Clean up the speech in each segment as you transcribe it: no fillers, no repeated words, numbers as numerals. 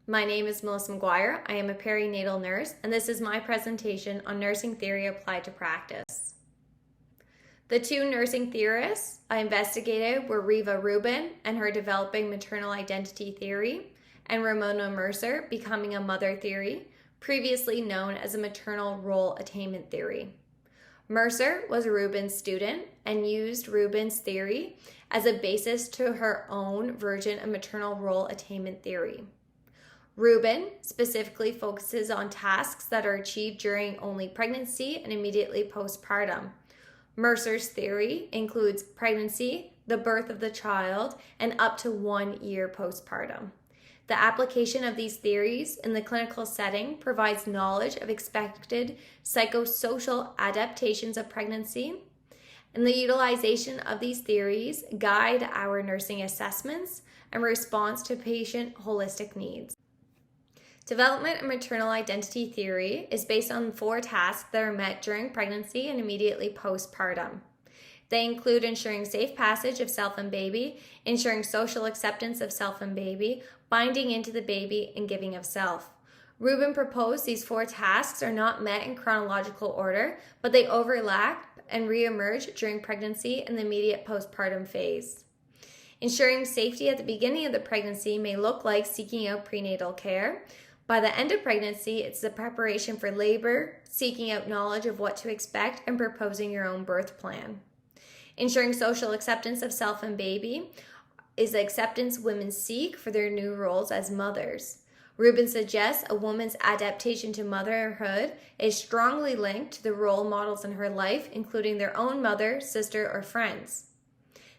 My name is Melissa McGuire. I am a perinatal nurse, and this is my presentation on nursing theory applied to practice. The two nursing theorists I investigated were Riva Rubin and her developing maternal identity theory, and Ramona Mercer, becoming a mother theory, previously known as a maternal role attainment theory. Mercer was Rubin's student and used Rubin's theory as a basis to her own version of maternal role attainment theory. Rubin specifically focuses on tasks that are achieved during only pregnancy and immediately postpartum. Mercer's theory includes pregnancy, the birth of the child, and up to 1 year postpartum. The application of these theories in the clinical setting provides knowledge of expected psychosocial adaptations of pregnancy, and the utilization of these theories guide our nursing assessments and response to patient holistic needs. Development of maternal identity theory is based on 4 tasks that are met during pregnancy and immediately postpartum. They include ensuring safe passage of self and baby, ensuring social acceptance of self and baby, binding into the baby, and giving of self. Rubin proposed these 4 tasks are not met in chronological order, but they overlap and reemerge during pregnancy and the immediate postpartum phase. Ensuring safety at the beginning of the pregnancy may look like seeking out prenatal care. By the end of pregnancy, it's the preparation for labor, seeking out knowledge of what to expect, and proposing your own birth plan. Ensuring social acceptance of self and baby is the acceptance women seek for their new roles as mothers. Rubin suggests a woman's adaptation to motherhood is strongly linked to the role models in her life, including their own mother, sister, or friends.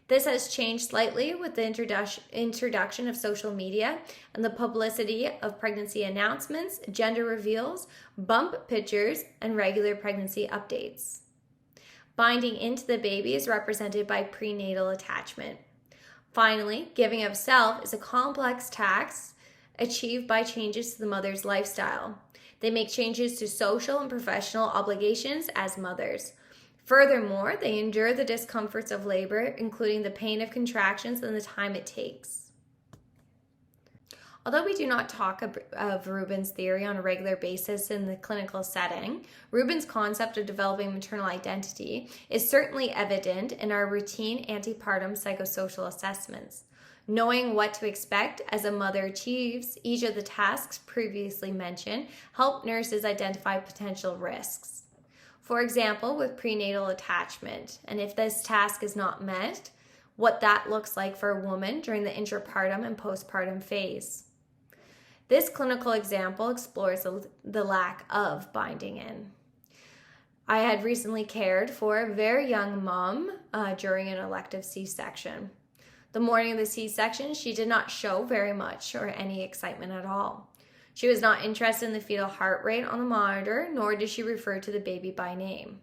This has changed slightly with the introduction of social media and the publicity of pregnancy announcements, gender reveals, bump pictures, and regular pregnancy updates. Binding into the baby is represented by prenatal attachment. Finally, giving of self is a complex task achieved by changes to the mother's lifestyle. They make changes to social and professional obligations as mothers. Furthermore, they endure the discomforts of labor, including the pain of contractions and the time it takes. Although we do not talk of Rubin's theory on a regular basis in the clinical setting, Rubin's concept of developing maternal identity is certainly evident in our routine antepartum psychosocial assessments. Knowing what to expect as a mother achieves each of the tasks previously mentioned help nurses identify potential risks. For example, with prenatal attachment, and if this task is not met, what that looks like for a woman during the intrapartum and postpartum phase. This clinical example explores the lack of binding in. I had recently cared for a very young mom during an elective C-section. The morning of the C-section, she did not show very much or any excitement at all. She was not interested in the fetal heart rate on the monitor, nor did she refer to the baby by name.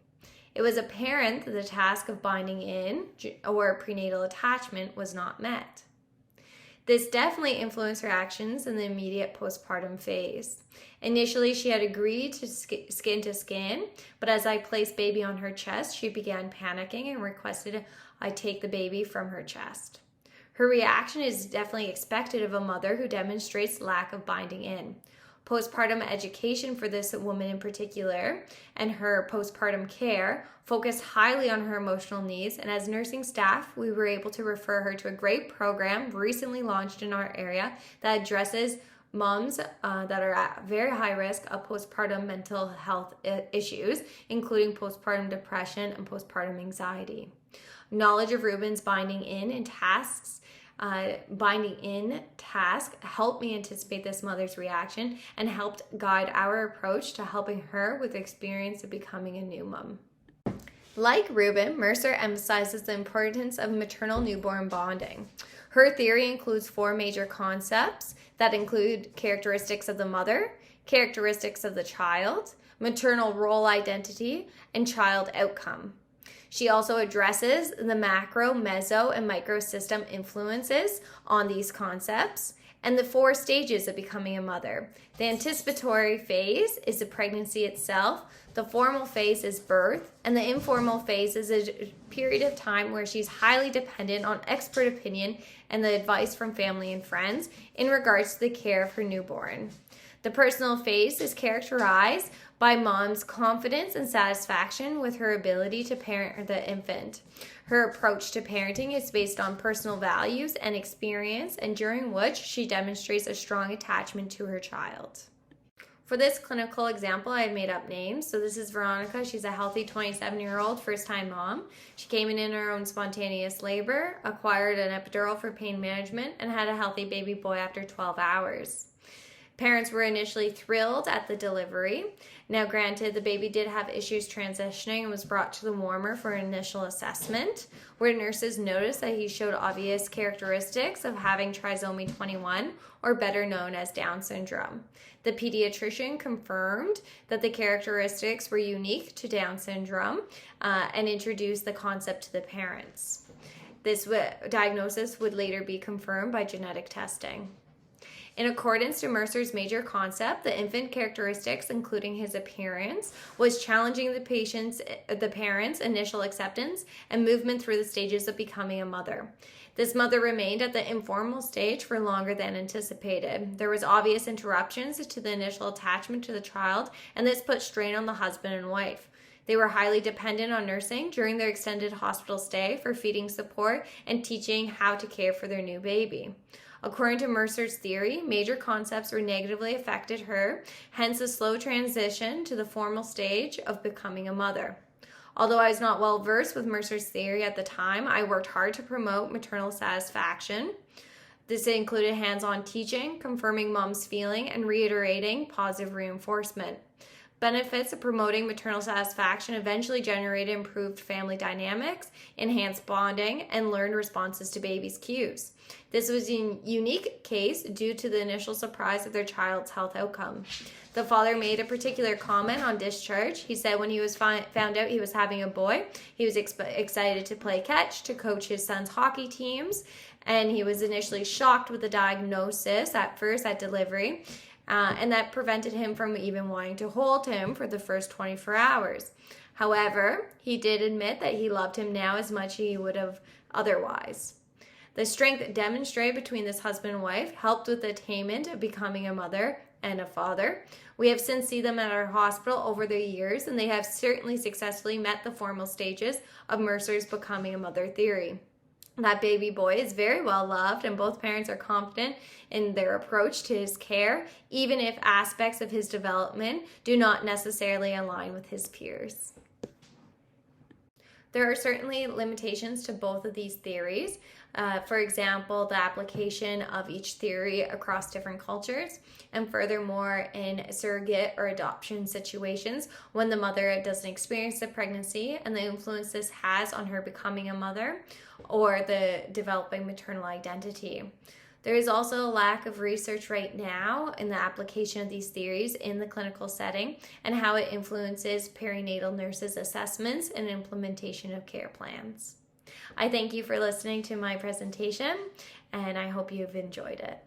It was apparent that the task of binding in or prenatal attachment was not met. This definitely influenced her actions in the immediate postpartum phase. Initially, she had agreed to skin to skin, but as I placed baby on her chest, she began panicking and requested I take the baby from her chest. Her reaction is definitely expected of a mother who demonstrates lack of binding in. Postpartum education for this woman in particular and her postpartum care focused highly on her emotional needs, and as nursing staff, we were able to refer her to a great program recently launched in our area that addresses moms that are at very high risk of postpartum mental health issues, including postpartum depression and postpartum anxiety. Knowledge of Rubin's binding in task helped me anticipate this mother's reaction and helped guide our approach to helping her with the experience of becoming a new mom. Like Rubin, Mercer emphasizes the importance of maternal newborn bonding. Her theory includes 4 major concepts that include characteristics of the mother, characteristics of the child, maternal role identity, and child outcome. She also addresses the macro, meso, and microsystem influences on these concepts and the 4 stages of becoming a mother. The anticipatory phase is the pregnancy itself, the formal phase is birth, and the informal phase is a period of time where she's highly dependent on expert opinion and the advice from family and friends in regards to the care of her newborn. The personal phase is characterized by mom's confidence and satisfaction with her ability to parent the infant. Her approach to parenting is based on personal values and experience, and during which she demonstrates a strong attachment to her child. For this clinical example, I have made up names. So this is Veronica. She's a healthy 27-year-old first-time mom. She came in her own spontaneous labor, acquired an epidural for pain management, and had a healthy baby boy after 12 hours. Parents were initially thrilled at the delivery. Now, granted, the baby did have issues transitioning and was brought to the warmer for an initial assessment, where nurses noticed that he showed obvious characteristics of having trisomy 21, or better known as Down syndrome. The pediatrician confirmed that the characteristics were unique to Down syndrome and introduced the concept to the parents. This diagnosis would later be confirmed by genetic testing. In accordance to Mercer's major concept, the infant characteristics, including his appearance, was challenging the parents' initial acceptance and movement through the stages of becoming a mother. This mother remained at the informal stage for longer than anticipated. There was obvious interruptions to the initial attachment to the child, and this put strain on the husband and wife. They were highly dependent on nursing during their extended hospital stay for feeding support and teaching how to care for their new baby. According to Mercer's theory, major concepts were negatively affected her, hence a slow transition to the formal stage of becoming a mother. Although I was not well versed with Mercer's theory at the time, I worked hard to promote maternal satisfaction. This included hands-on teaching, confirming mom's feeling, and reiterating positive reinforcement. Benefits of promoting maternal satisfaction eventually generated improved family dynamics, enhanced bonding, and learned responses to baby's cues. This was a unique case due to the initial surprise of their child's health outcome. The father made a particular comment on discharge. He said when he was found out he was having a boy, he was excited to play catch, to coach his son's hockey teams, and he was initially shocked with the diagnosis at first at delivery. And that prevented him from even wanting to hold him for the first 24 hours. However, he did admit that he loved him now as much as he would have otherwise. The strength demonstrated between this husband and wife helped with the attainment of becoming a mother and a father. We have since seen them at our hospital over the years, and they have certainly successfully met the formal stages of Mercer's becoming a mother theory. That baby boy is very well loved, and both parents are confident in their approach to his care, even if aspects of his development do not necessarily align with his peers. There are certainly limitations to both of these theories. For example, the application of each theory across different cultures, and furthermore in surrogate or adoption situations when the mother doesn't experience the pregnancy and the influence this has on her becoming a mother or the developing maternal identity. There is also a lack of research right now in the application of these theories in the clinical setting and how it influences perinatal nurses' assessments and implementation of care plans. I thank you for listening to my presentation, and I hope you've enjoyed it.